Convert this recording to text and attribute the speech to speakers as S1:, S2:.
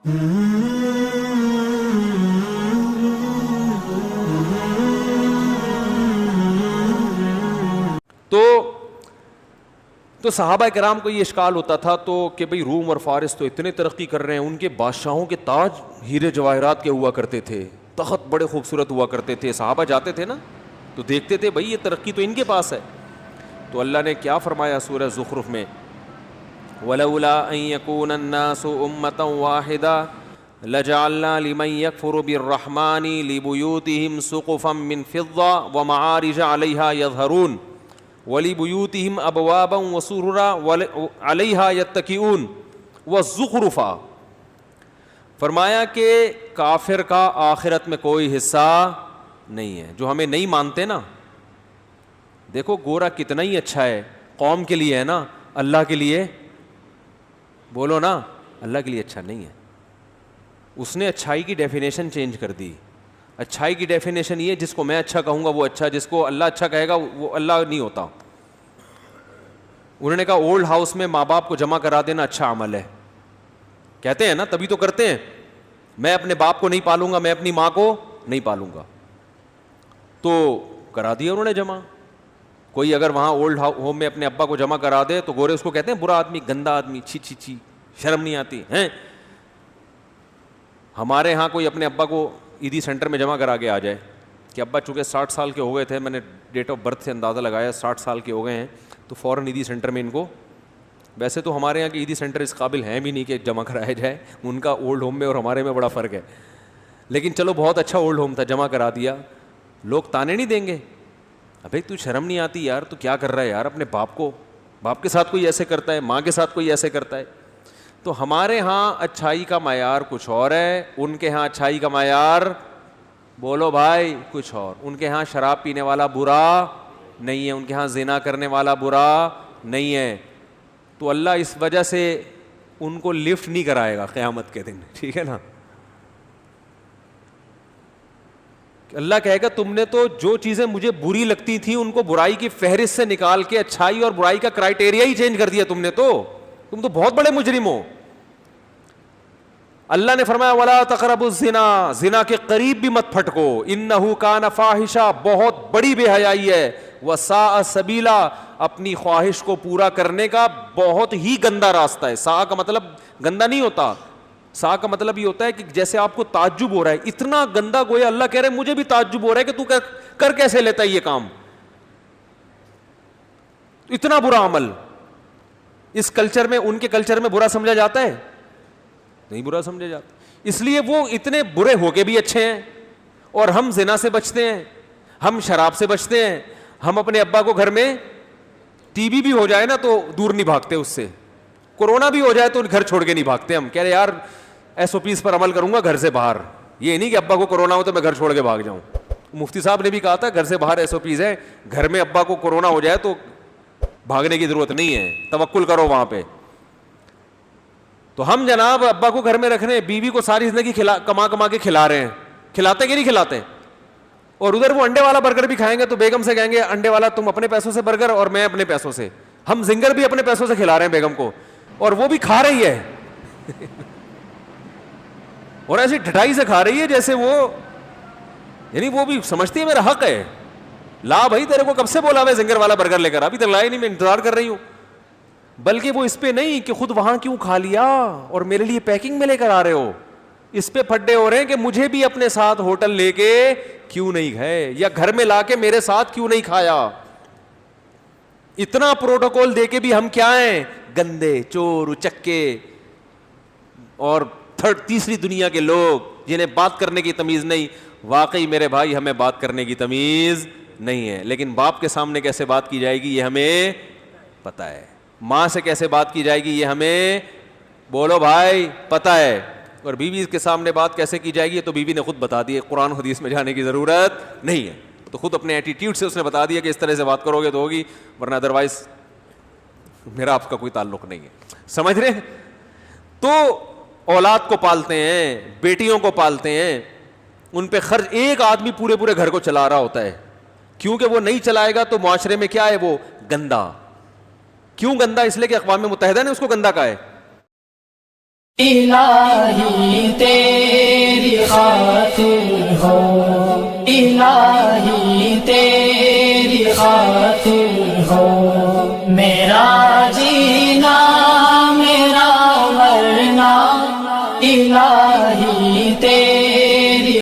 S1: تو صحابہ کرام کو یہ اشکال ہوتا تھا تو کہ بھئی روم اور فارس تو اتنے ترقی کر رہے ہیں, ان کے بادشاہوں کے تاج ہیرے جواہرات کے ہوا کرتے تھے, تخت بڑے خوبصورت ہوا کرتے تھے. صحابہ جاتے تھے نا تو دیکھتے تھے بھئی یہ ترقی تو ان کے پاس ہے. تو اللہ نے کیا فرمایا سورہ زخرف میں, وَلَوْلَا أَن يَكُونَ النَّاسُ أُمَّةً وَاحِدَةً لَجَعَلْنَا لِمَن يَكْفُرُ بِالرَّحْمَنِ لِبُيُوتِهِمْ سُقُفًا مِّن فِضَّةٍ وَمَعَارِجَ عَلَيْهَا يَظْهَرُونَ وَلِبُيُوتِهِمْ أَبْوَابًا وَسُرُرًا عَلَيْهَا يَتَّكِئُونَ وَالزُّخْرُفَ. فرمایا کہ کافر کا آخرت میں کوئی حصہ نہیں ہے. جو ہمیں نہیں مانتے نا, دیکھو گورا کتنا ہی اچھا ہے, قوم کے لیے ہے نا, اللہ کے لیے بولو نا, اللہ کے لیے اچھا نہیں ہے. اس نے اچھائی کی ڈیفینیشن چینج کر دی. اچھائی کی ڈیفینیشن یہ, جس کو میں اچھا کہوں گا وہ اچھا, جس کو اللہ اچھا کہے گا وہ اللہ نہیں ہوتا. انہوں نے کہا اولڈ ہاؤس میں ماں باپ کو جمع کرا دینا اچھا عمل ہے. کہتے ہیں نا, تبھی تو کرتے ہیں. میں اپنے باپ کو نہیں پالوں گا, میں اپنی ماں کو نہیں پالوں گا, تو کرا دیا انہوں نے جمع. کوئی اگر وہاں اولڈ ہوم میں اپنے ابا کو جمع کرا دے تو گورے اس کو کہتے ہیں برا آدمی, گندا آدمی, چھی چھی چھی, شرم نہیں آتی ہیں. ہمارے ہاں کوئی اپنے ابا کو عیدی سینٹر میں جمع کرا کے آ جائے کہ ابا چونکہ 60 سال کے ہو گئے تھے, میں نے ڈیٹ آف برتھ سے اندازہ لگایا 60 سال کے ہو گئے ہیں, تو فوراً عیدی سینٹر میں ان کو, ویسے تو ہمارے یہاں کے عیدی سینٹر اس قابل ہیں بھی نہیں کہ جمع کرایا جائے, ان کا اولڈ ہوم میں اور ہمارے میں بڑا فرق ہے. لیکن چلو بہت اچھا اولڈ ہوم تھا, جمع کرا دیا. لوگ تانے نہیں دیں گے, ابھی تو شرم نہیں آتی یار, تو کیا کر رہا ہے یار, اپنے باپ کے ساتھ کوئی ایسے کرتا ہے, ماں کے ساتھ کوئی ایسے کرتا ہے. تو ہمارے ہاں اچھائی کا معیار کچھ اور ہے, ان کے ہاں اچھائی کا معیار بولو بھائی کچھ اور. ان کے ہاں شراب پینے والا برا نہیں ہے, ان کے ہاں زنا کرنے والا برا نہیں ہے. تو اللہ اس وجہ سے ان کو لفٹ نہیں کرائے گا قیامت کے دن, ٹھیک ہے نا. اللہ کہے گا تم نے تو جو چیزیں مجھے بری لگتی تھیں ان کو برائی کی فہرست سے نکال کے اچھائی اور برائی کا کرائٹیریا ہی چینج کر دیا تم نے, تو تم تو بہت بڑے مجرم ہو. اللہ نے فرمایا ولا تقربوا الزنا, زنا کے قریب بھی مت پھٹکو, انہ کان فاحشہ, بہت بڑی بے حیائی ہے, وساء سبیلا, اپنی خواہش کو پورا کرنے کا بہت ہی گندا راستہ ہے. سا کا مطلب گندا نہیں ہوتا, سا کا مطلب یہ ہوتا ہے کہ جیسے آپ کو تعجب ہو رہا ہے, اتنا گندا گویا اللہ کہہ رہے ہیں مجھے بھی تعجب ہو رہا ہے کہ تو کر کیسے لیتا ہے یہ کام, اتنا برا عمل. اس کلچر میں, ان کے کلچر میں برا سمجھا جاتا ہے نہیں, برا سمجھا جاتا. اس لیے وہ اتنے برے ہو کے بھی اچھے ہیں, اور ہم زنا سے بچتے ہیں, ہم شراب سے بچتے ہیں, ہم اپنے ابا کو گھر میں ٹی بی بھی ہو جائے نا تو دور نہیں بھاگتے اس سے, کورونا بھی ہو جائے تو گھر چھوڑ کے نہیں بھاگتے. ہم کہہ رہے یار ایس او پیز پر عمل کروں گا گھر سے باہر, یہ نہیں کہ ابا کو کورونا ہو تو میں گھر چھوڑ کے بھاگ جاؤں. مفتی صاحب نے بھی کہا تھا گھر سے باہر ایس او پیز ہے, گھر میں ابا کو کورونا ہو جائے تو بھاگنے کی ضرورت نہیں ہے, توکل کرو وہاں پہ. تو ہم جناب ابا کو گھر میں رکھ رہے ہیں, بیوی کو ساری زندگی کما کے کھلا رہے ہیں, کھلاتے کہ نہیں کھلاتے, اور ادھر وہ انڈے والا برگر بھی کھائیں گے تو بیگم سے کہیں گے انڈے والا تم اپنے پیسوں سے برگر اور میں اپنے پیسوں سے. ہم زنگر بھی اپنے پیسوں سے کھلا رہے ہیں بیگم کو, اور وہ بھی کھا رہی ہے اور ایسی ڈھٹائی سے کھا رہی ہے جیسے وہ, یعنی وہ بھی سمجھتی ہے میرا حق ہے. لا بھائی تیرے کو کب سے بولا میں زنگر والا برگر لے کر, ابھی تک لایا نہیں, میں انتظار کر رہی ہوں. بلکہ وہ اس پہ نہیں کہ خود وہاں کیوں کھا لیا اور میرے لیے پیکنگ میں لے کر آ رہے ہو, اس پہ پھڈے ہو رہے ہیں کہ مجھے بھی اپنے ساتھ ہوٹل لے کے کیوں نہیں گئے, یا گھر میں لا کے میرے ساتھ کیوں نہیں کھایا. اتنا پروٹوکول دے کے بھی ہم کیا ہیں, گندے, چور, اچکے اور تیسری دنیا کے لوگ جنہیں بات کرنے کی تمیز نہیں. واقعی میرے بھائی ہمیں بات کرنے کی تمیز نہیں ہے, لیکن باپ کے سامنے کیسے بات کی جائے گی یہ ہمیں پتہ ہے, ماں سے کیسے بات کی جائے گی یہ ہمیں بولو بھائی پتہ ہے, اور بیوی کے سامنے بات کیسے کی جائے گی تو بیوی نے خود بتا دی, قرآن حدیث میں جانے کی ضرورت نہیں ہے, تو خود اپنے ایٹیٹیوڈ سے اس نے بتا دیا کہ اس طرح سے بات کرو گے تو ہوگی, ورنہ ادروائز میرا آپ کا کوئی تعلق نہیں ہے. سمجھ رہے ہیں؟ تو اولاد کو پالتے ہیں, بیٹیوں کو پالتے ہیں, ان پہ خرچ ایک آدمی پورے گھر کو چلا رہا ہوتا ہے, کیونکہ وہ نہیں چلائے گا تو معاشرے میں کیا ہے, وہ گندا. کیوں گندا؟ اس لیے کہ اقوام متحدہ نے اس کو گندا کہا ہے.
S2: الہی تیری خاطر ہو، الہی تیری خاطر ہو، میرا جینا میرا مرنا الہی